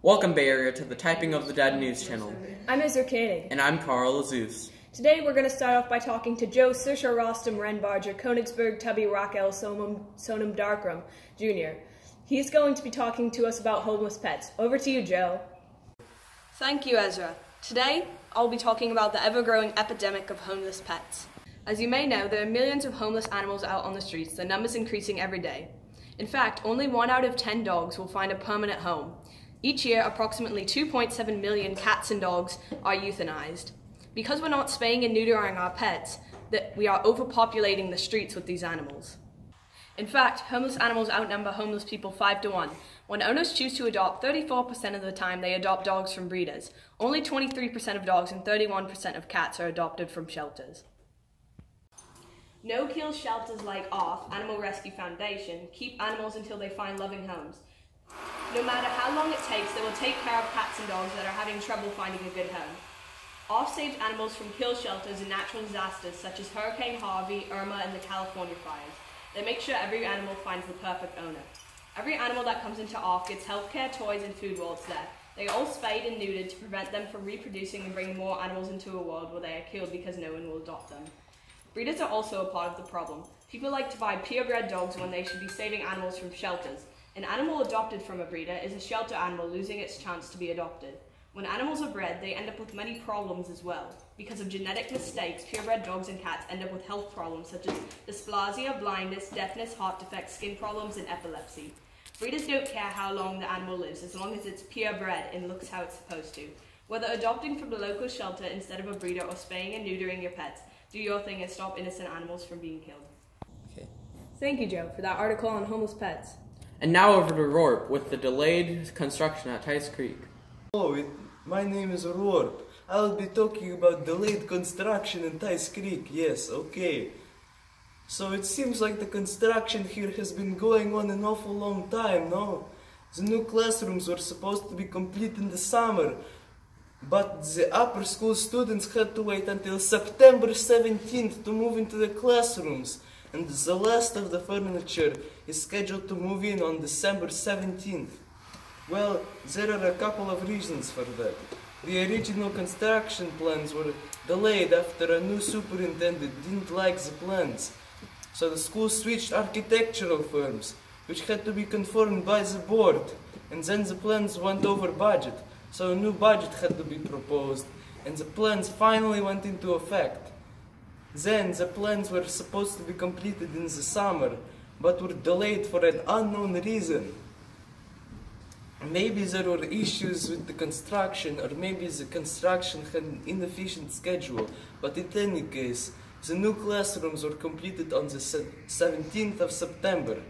Welcome, Bay Area, to the Typing of the Dead news channel. I'm Ezra Koenig. And I'm Carl Azus. Today we're going to start off by talking to Joe Susha Rostam Renbarger, Königsberg Tubby Raquel Sonam Darkram, Jr. He's going to be talking to us about homeless pets. Over to you, Joe. Thank you, Ezra. Today, I'll be talking about the ever-growing epidemic of homeless pets. As you may know, there are millions of homeless animals out on the streets, the numbers increasing every day. In fact, only 1 out of 10 dogs will find a permanent home. Each year, approximately 2.7 million cats and dogs are euthanized. Because we're not spaying and neutering our pets, we are overpopulating the streets with these animals. In fact, homeless animals outnumber homeless people 5 to 1. When owners choose to adopt, 34% of the time they adopt dogs from breeders. Only 23% of dogs and 31% of cats are adopted from shelters. No-kill shelters like OFF, Animal Rescue Foundation, keep animals until they find loving homes. No matter how long it takes, they will take care of cats and dogs that are having trouble finding a good home. OFF saves animals from kill shelters and natural disasters such as Hurricane Harvey, Irma, and the California fires. They make sure every animal finds the perfect owner. Every animal that comes into OFF gets healthcare, toys, and food while it's there. They are all spayed and neutered to prevent them from reproducing and bringing more animals into a world where they are killed because no one will adopt them. Breeders are also a part of the problem. People like to buy purebred dogs when they should be saving animals from shelters. An animal adopted from a breeder is a shelter animal losing its chance to be adopted. When animals are bred, they end up with many problems as well. Because of genetic mistakes, purebred dogs and cats end up with health problems such as dysplasia, blindness, deafness, heart defects, skin problems, and epilepsy. Breeders don't care how long the animal lives as long as it's purebred and looks how it's supposed to. Whether adopting from the local shelter instead of a breeder or spaying and neutering your pets, do your thing and stop innocent animals from being killed. Okay. Thank you, Joe, for that article on homeless pets. And now over to Rorp with the delayed construction at Tice Creek. Hello, my name is Rorp. I'll be talking about delayed construction in Tice Creek. Yes, okay. So it seems like the construction here has been going on an awful long time, no? The new classrooms were supposed to be complete in the summer, but the upper school students had to wait until September 17th to move into the classrooms, and the last of the furniture is scheduled to move in on December 17th. Well, there are a couple of reasons for that. The original construction plans were delayed after a new superintendent didn't like the plans. So the school switched architectural firms, which had to be confirmed by the board, and then the plans went over budget. So a new budget had to be proposed, and the plans finally went into effect. Then the plans were supposed to be completed in the summer, but were delayed for an unknown reason. Maybe there were issues with the construction, or maybe the construction had an inefficient schedule, but in any case, the new classrooms were completed on the 17th of September.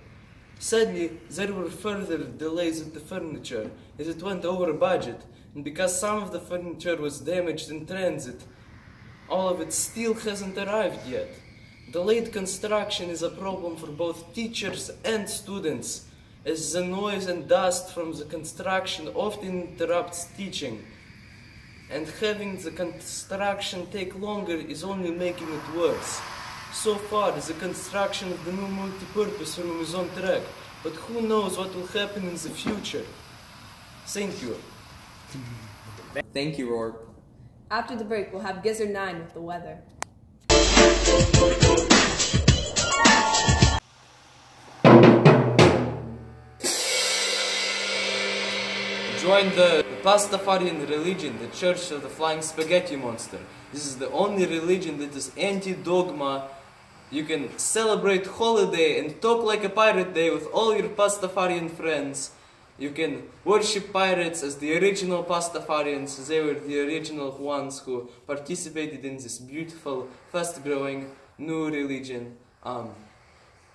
Sadly, there were further delays with the furniture, as it went over budget, and because some of the furniture was damaged in transit, all of it still hasn't arrived yet. Delayed construction is a problem for both teachers and students, as the noise and dust from the construction often interrupts teaching, and having the construction take longer is only making it worse. So far, the construction of the new multi-purpose room is on track, but who knows what will happen in the future. Thank you. Thank you, Rorp. After the break, we'll have Gizzard 9 with the weather. Join the Pastafarian religion, the Church of the Flying Spaghetti Monster. This is the only religion that is anti-dogma. You can celebrate holiday and talk like a pirate day with all your Pastafarian friends. You can worship pirates as the original Pastafarians. They were the original ones who participated in this beautiful, fast-growing new religion.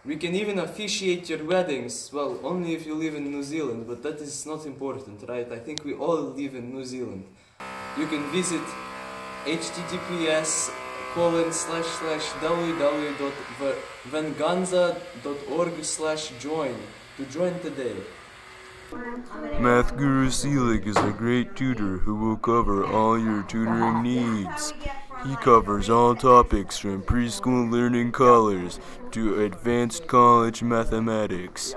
We can even officiate your weddings, well, only if you live in New Zealand, but that is not important, right? I think we all live in New Zealand. You can visit https://www.venganza.org/join to join today. Math Guru Selig is a great tutor who will cover all your tutoring needs. He covers all topics from preschool learning colors to advanced college mathematics.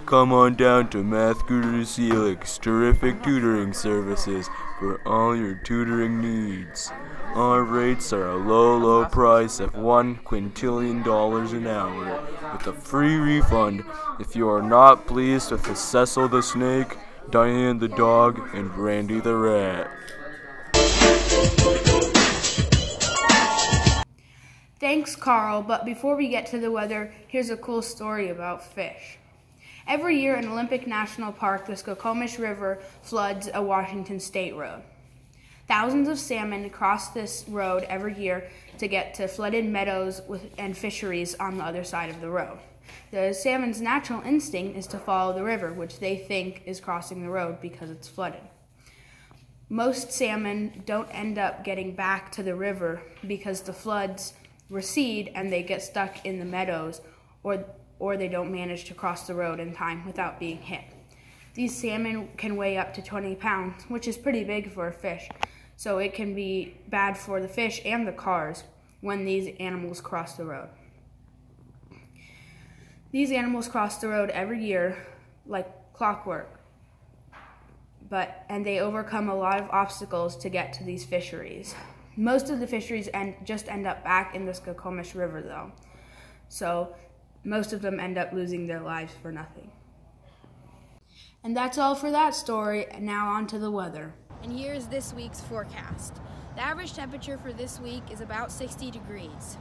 come on down to Math Guru Seelig's terrific tutoring services for all your tutoring needs. Our rates are a low price of $1 quintillion an hour, with a free refund if you are not pleased with the Cecil the Snake, Diane the Dog, and Randy the Rat. Thanks, Carl, but before we get to the weather, here's a cool story about fish. Every year in Olympic National Park, the Skokomish River floods a Washington state road. Thousands of salmon cross this road every year to get to flooded meadows and fisheries on the other side of the road. The salmon's natural instinct is to follow the river, which they think is crossing the road because it's flooded. Most salmon don't end up getting back to the river because the floods recede and they get stuck in the meadows, or they don't manage to cross the road in time without being hit. These salmon can weigh up to 20 pounds, which is pretty big for a fish, so it can be bad for the fish and the cars when these animals cross the road. These animals cross the road every year like clockwork, and they overcome a lot of obstacles to get to these fisheries. Most of the fisheries just end up back in the Skokomish River, though, so most of them end up losing their lives for nothing. And that's all for that story, and now on to the weather. And here's this week's forecast. The average temperature for this week is about 60 degrees.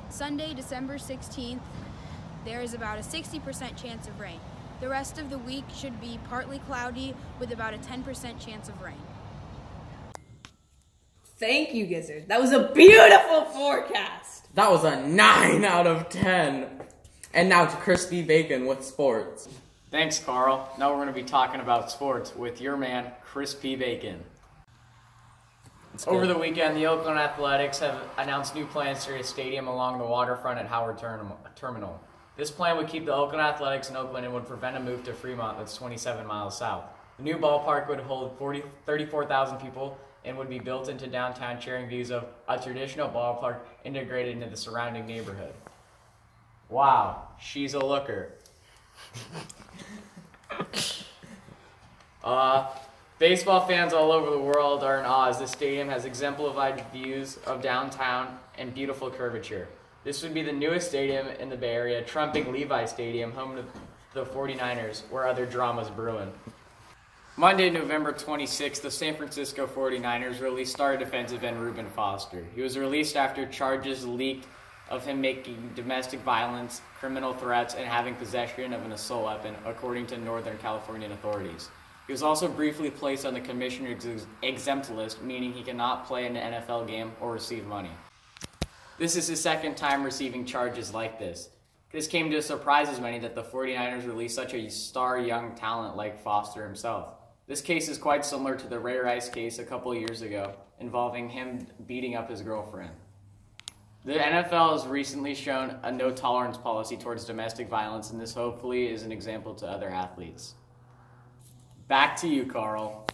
Sunday, December 16th, there is about a 60% chance of rain. The rest of the week should be partly cloudy with about a 10% chance of rain. Thank you, Gizzard. That was a beautiful forecast. That was a 9 out of 10. And now to Crispy Bacon with sports. Thanks, Carl. Now we're going to be talking about sports with your man, Crispy Bacon. Over the weekend, the Oakland Athletics have announced new plans for a stadium along the waterfront at Howard Terminal. This plan would keep the Oakland Athletics in Oakland and would prevent a move to Fremont that's 27 miles south. The new ballpark would hold 34,000 people and would be built into downtown, sharing views of a traditional ballpark integrated into the surrounding neighborhood. Wow, she's a looker. Baseball fans all over the world are in awe as the stadium has exemplified views of downtown and beautiful curvature. This would be the newest stadium in the Bay Area, trumping Levi Stadium, home to the 49ers, where other drama's brewing. Monday, November 26th, the San Francisco 49ers released star defensive end Reuben Foster. He was released after charges leaked of him making domestic violence, criminal threats, and having possession of an assault weapon, according to Northern Californian authorities. He was also briefly placed on the commissioner's exempt list, meaning he cannot play in an NFL game or receive money. This is his second time receiving charges like this. This came to surprise as many that the 49ers released such a star young talent like Foster himself. This case is quite similar to the Ray Rice case a couple years ago, involving him beating up his girlfriend. The NFL has recently shown a no-tolerance policy towards domestic violence, and this hopefully is an example to other athletes. Back to you, Carl.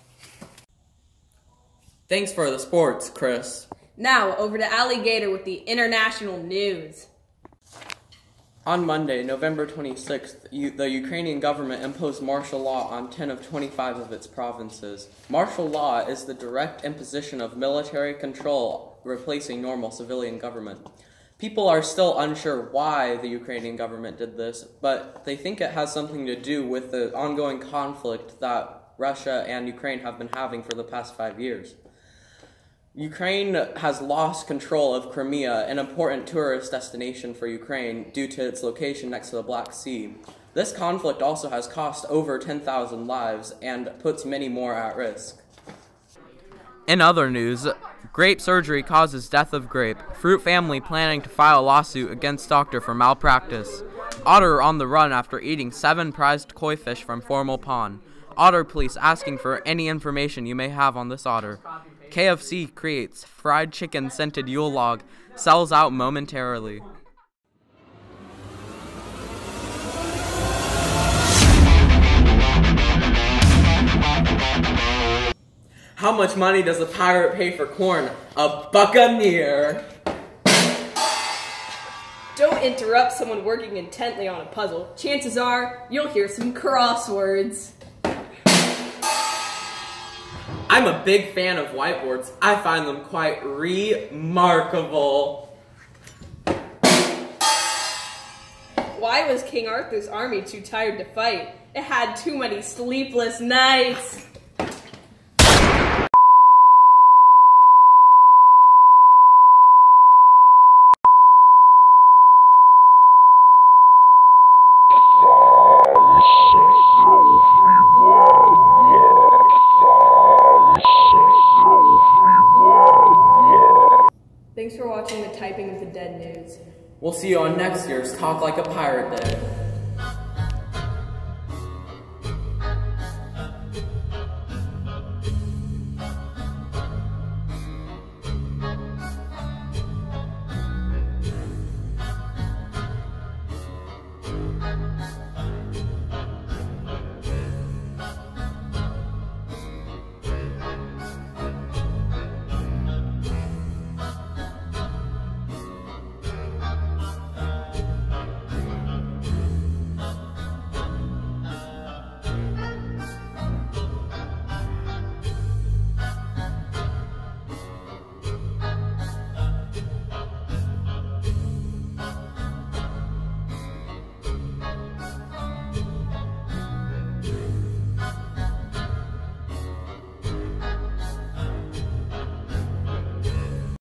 Thanks for the sports, Chris. Now, over to Alligator with the international news. On Monday, November 26th, the Ukrainian government imposed martial law on 10 of 25 of its provinces. Martial law is the direct imposition of military control, replacing normal civilian government. People are still unsure why the Ukrainian government did this, but they think it has something to do with the ongoing conflict that Russia and Ukraine have been having for the past 5 years. Ukraine has lost control of Crimea, an important tourist destination for Ukraine, due to its location next to the Black Sea. This conflict also has cost over 10,000 lives and puts many more at risk. In other news, grape surgery causes death of grape. Fruit family planning to file lawsuit against doctor for malpractice. Otter on the run after eating 7 prized koi fish from formal pond. Otter police asking for any information you may have on this otter. KFC creates fried chicken scented Yule log, sells out momentarily. How much money does a pirate pay for corn? A buccaneer. Don't interrupt someone working intently on a puzzle. Chances are, you'll hear some crosswords. I'm a big fan of whiteboards. I find them quite remarkable. Why was King Arthur's army too tired to fight? It had too many sleepless nights. Thanks for watching the Typing of the Dead News. We'll see you on next year's Talk Like a Pirate Day.